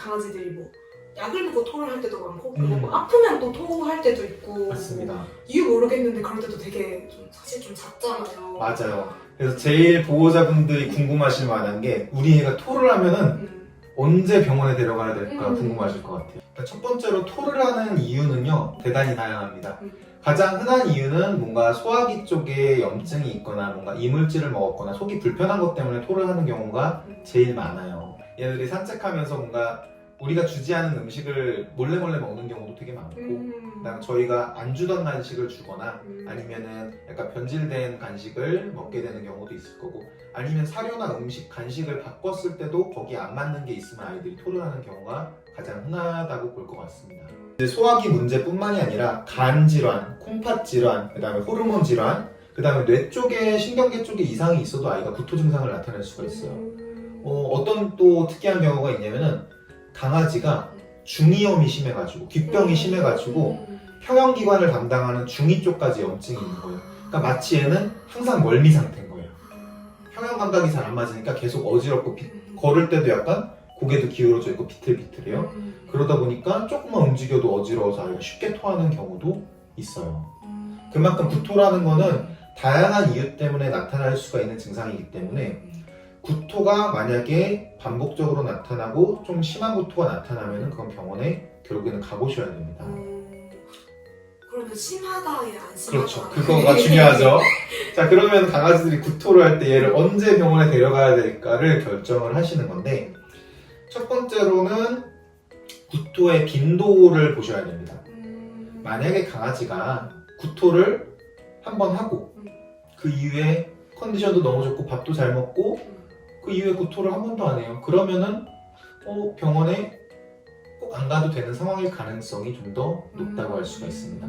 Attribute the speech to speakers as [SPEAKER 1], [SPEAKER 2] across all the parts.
[SPEAKER 1] 강아지들이 뭐 약을 먹고 토를 할 때도 많고 그리고 뭐
[SPEAKER 2] 음.
[SPEAKER 1] 아프면 또 토할 때도 있고
[SPEAKER 2] 맞습니다.
[SPEAKER 1] 이유 모르겠는데 그럴 때도 되게 좀 사실 좀 작잖아요.
[SPEAKER 2] 맞아요. 그래서 제일 보호자분들이 궁금하실 만한 게 우리 애가 토를 하면은 언제 병원에 데려가야 될까 궁금하실 것 같아요. 그러니까 첫 번째로 토를 하는 이유는요 대단히 다양합니다. 가장 흔한 이유는 뭔가 소화기 쪽에 염증이 있거나 뭔가 이물질을 먹었거나 속이 불편한 것 때문에 토를 하는 경우가 제일 많아요. 얘네들이 산책하면서 뭔가 우리가 주지 않은 음식을 몰래 먹는 경우도 되게 많고 그다음 저희가 안 주던 간식을 주거나 아니면은 약간 변질된 간식을 먹게 되는 경우도 있을 거고 아니면 사료나 음식, 간식을 바꿨을 때도 거기에 안 맞는 게 있으면 아이들이 토를 하는 경우가 가장 흔하다고 볼 것 같습니다. 이제 소화기 문제뿐만이 아니라 간 질환, 콩팥 질환, 그다음에 호르몬 질환, 그다음에 뇌 쪽에 신경계 쪽에 이상이 있어도 아이가 구토 증상을 나타낼 수가 있어요. 어떤 또 특이한 경우가 있냐면은 강아지가 중이염이 심해가지고 귓병이 심해가지고 평형기관을 담당하는 중이 쪽까지 염증이 있는 거예요. 그러니까 마치 얘는 항상 멀미 상태인 거예요. 평형 감각이 잘 안 맞으니까 계속 어지럽고 걸을 때도 약간 고개도 기울어져 있고 비틀비틀해요. 그러다 보니까 조금만 움직여도 어지러워서 아이가 쉽게 토하는 경우도 있어요. 그만큼 구토라는 거는 다양한 이유 때문에 나타날 수가 있는 증상이기 때문에 구토가 만약에 반복적으로 나타나고 좀 심한 구토가 나타나면 그건 병원에 결국에는 가보셔야 됩니다.
[SPEAKER 1] 그러면 심하다에 안 심하다.
[SPEAKER 2] 그렇죠. 그거가 중요하죠. 자, 그러면 강아지들이 구토를 할 때 얘를 언제 병원에 데려가야 될까를 결정을 하시는 건데 첫 번째로는 구토의 빈도를 보셔야 됩니다. 만약에 강아지가 구토를 한 번 하고 그 이후에 컨디션도 너무 좋고 밥도 잘 먹고 그 이후에 구토를 한 번도 안 해요. 그러면은 병원에 꼭 안 가도 되는 상황일 가능성이 좀 더 높다고 할 수가 있습니다.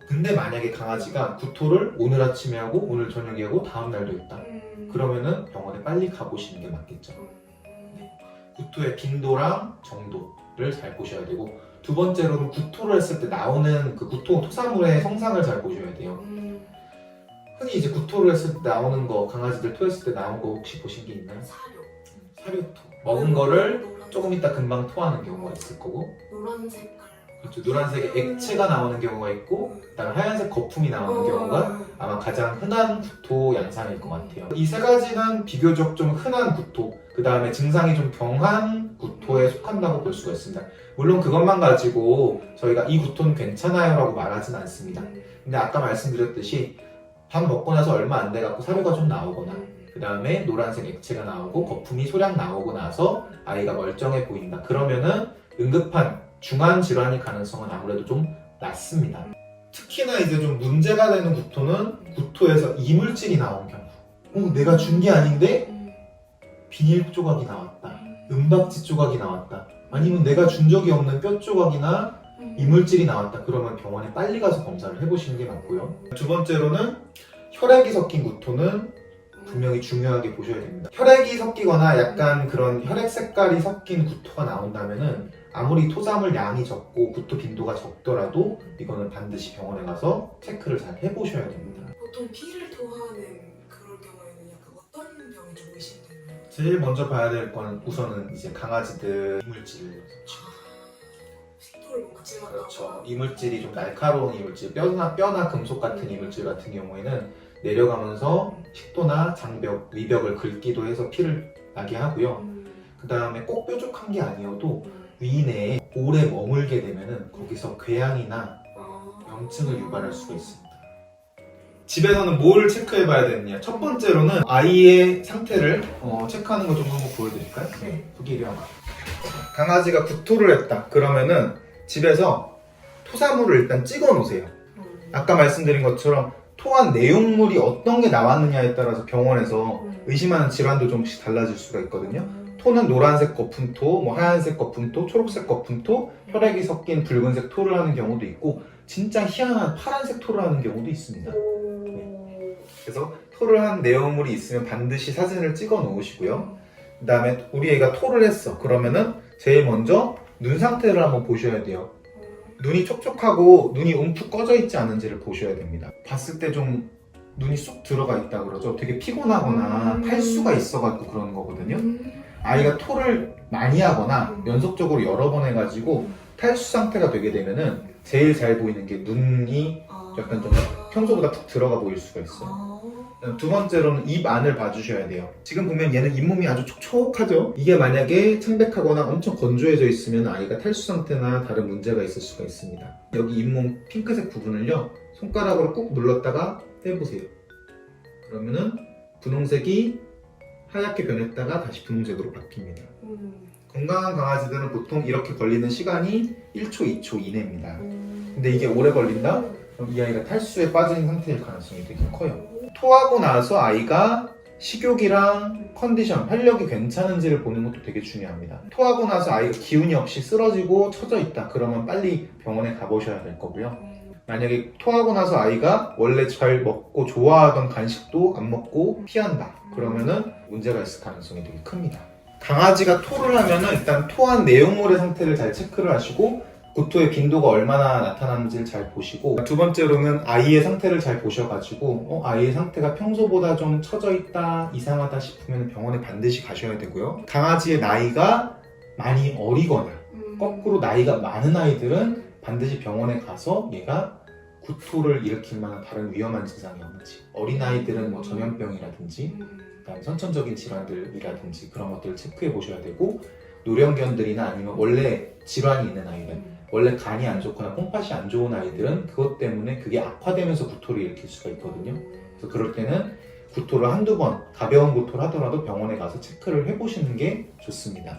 [SPEAKER 2] 근데 만약에 강아지가 구토를 오늘 아침에 하고 오늘 저녁에 하고 다음 날도 있다. 그러면은 병원에 빨리 가보시는 게 맞겠죠. 구토의 빈도랑 정도를 잘 보셔야 되고 두 번째로는 구토를 했을 때 나오는 그 구토 토사물의 성상을 잘 보셔야 돼요. 흔히 이제 구토를 했을 때 나오는 거 강아지들 토했을 때 나온 거 혹시 보신 게 있나요? 사료토 먹은 거를 조금 있다 금방 토하는 경우가 있을 거고
[SPEAKER 1] 노란 색깔
[SPEAKER 2] 그렇죠. 노란색의 액체가 나오는 경우가 있고 그다음에 하얀색 거품이 나오는 경우가 아마 가장 흔한 구토 양상일 것 같아요. 이 세 가지는 비교적 좀 흔한 구토 그 다음에 증상이 좀 경한 구토에 속한다고 볼 수가 있습니다. 물론 그것만 가지고 저희가 이 구토는 괜찮아요 라고 말하진 않습니다. 근데 아까 말씀드렸듯이 밥 먹고 나서 얼마 안 돼갖고 사료가 좀 나오거나 그 다음에 노란색 액체가 나오고 거품이 소량 나오고 나서 아이가 멀쩡해 보인다. 그러면은 응급한 중한 질환일 가능성은 아무래도 좀 낮습니다. 특히나 이제 좀 문제가 되는 구토는 구토에서 이물질이 나온 경우 내가 준 게 아닌데 비닐 조각이 나왔다. 은박지 조각이 나왔다. 아니면 내가 준 적이 없는 뼈 조각이나 이물질이 나왔다. 그러면 병원에 빨리 가서 검사를 해보시는 게 맞고요. 두 번째로는 혈액이 섞인 구토는 분명히 중요하게 보셔야 됩니다. 혈액이 섞이거나 약간 그런 혈액 색깔이 섞인 구토가 나온다면은 아무리 토사물 양이 적고 구토 빈도가 적더라도 이거는 반드시 병원에 가서 체크를 잘 해보셔야 됩니다.
[SPEAKER 1] 보통 피를 토하는 그런 경우에는 약간 어떤 병이 좀 의심되나요?
[SPEAKER 2] 제일 먼저 봐야 될 건 우선은 이제 강아지들 이물질
[SPEAKER 1] 식도를 뭐 그칠만하고
[SPEAKER 2] 그렇죠. 이물질이 좀 날카로운 이물질, 뼈나 금속 같은 이물질 같은 경우에는 내려가면서 식도나 장벽, 위벽을 긁기도 해서 피를 나게 하고요. 그 다음에 꼭 뾰족한 게 아니어도 위내에 오래 머물게 되면은 거기서 궤양이나 염증을 유발할 수가 있습니다. 집에서는 뭘 체크해 봐야 되느냐? 첫 번째로는 아이의 상태를 체크하는 거 좀 한번 보여드릴까요?
[SPEAKER 1] 네.
[SPEAKER 2] 여기 이리 와봐. 강아지가 구토를 했다. 그러면은 집에서 토사물을 일단 찍어 놓으세요. 아까 말씀드린 것처럼 토한 내용물이 어떤 게 나왔느냐에 따라서 병원에서 의심하는 질환도 좀씩 달라질 수가 있거든요. 토는 노란색 거품토, 뭐 하얀색 거품토, 초록색 거품토, 혈액이 섞인 붉은색 토를 하는 경우도 있고 진짜 희한한 파란색 토를 하는 경우도 있습니다. 네. 그래서 토를 한 내용물이 있으면 반드시 사진을 찍어 놓으시고요. 그 다음에 우리 애가 토를 했어. 그러면은 제일 먼저 눈 상태를 한번 보셔야 돼요. 눈이 촉촉하고 눈이 움푹 꺼져 있지 않은지를 보셔야 됩니다. 봤을 때 좀 눈이 쏙 들어가 있다 그러죠. 되게 피곤하거나 탈수가 있어가지고 그러는 거거든요. 아이가 토를 많이 하거나 연속적으로 여러 번 해가지고 탈수 상태가 되게 되면은 제일 잘 보이는 게 눈이 약간 좀 평소보다 푹 들어가 보일 수가 있어요. 두 번째로는 입 안을 봐주셔야 돼요. 지금 보면 얘는 잇몸이 아주 촉촉하죠? 이게 만약에 창백하거나 엄청 건조해져 있으면 아이가 탈수 상태나 다른 문제가 있을 수가 있습니다. 여기 잇몸 핑크색 부분을요, 손가락으로 꾹 눌렀다가 떼보세요. 그러면은 분홍색이 하얗게 변했다가 다시 분홍색으로 바뀝니다. 건강한 강아지들은 보통 이렇게 걸리는 시간이 1초, 2초 이내입니다. 근데 이게 오래 걸린다? 그럼 이 아이가 탈수에 빠진 상태일 가능성이 되게 커요. 토하고 나서 아이가 식욕이랑 컨디션, 활력이 괜찮은지를 보는 것도 되게 중요합니다. 토하고 나서 아이가 기운이 없이 쓰러지고 처져 있다, 그러면 빨리 병원에 가보셔야 될 거고요. 만약에 토하고 나서 아이가 원래 잘 먹고 좋아하던 간식도 안 먹고 피한다, 그러면은 문제가 있을 가능성이 되게 큽니다. 강아지가 토를 하면은 일단 토한 내용물의 상태를 잘 체크를 하시고 구토의 빈도가 얼마나 나타나는지를 잘 보시고, 두 번째로는 아이의 상태를 잘 보셔가지고 아이의 상태가 평소보다 좀 처져 있다, 이상하다 싶으면 병원에 반드시 가셔야 되고요. 강아지의 나이가 많이 어리거나 거꾸로 나이가 많은 아이들은 반드시 병원에 가서 얘가 구토를 일으킬 만한 다른 위험한 증상이 없는지, 어린아이들은 뭐 전염병이라든지 그다음에 선천적인 질환들이라든지 그런 것들을 체크해 보셔야 되고, 노령견들이나 아니면 원래 질환이 있는 아이들, 원래 간이 안 좋거나 콩팥이 안 좋은 아이들은 그것 때문에 그게 악화되면서 구토를 일으킬 수가 있거든요. 그래서 그럴 때는 구토를 한두 번, 가벼운 구토를 하더라도 병원에 가서 체크를 해보시는 게 좋습니다.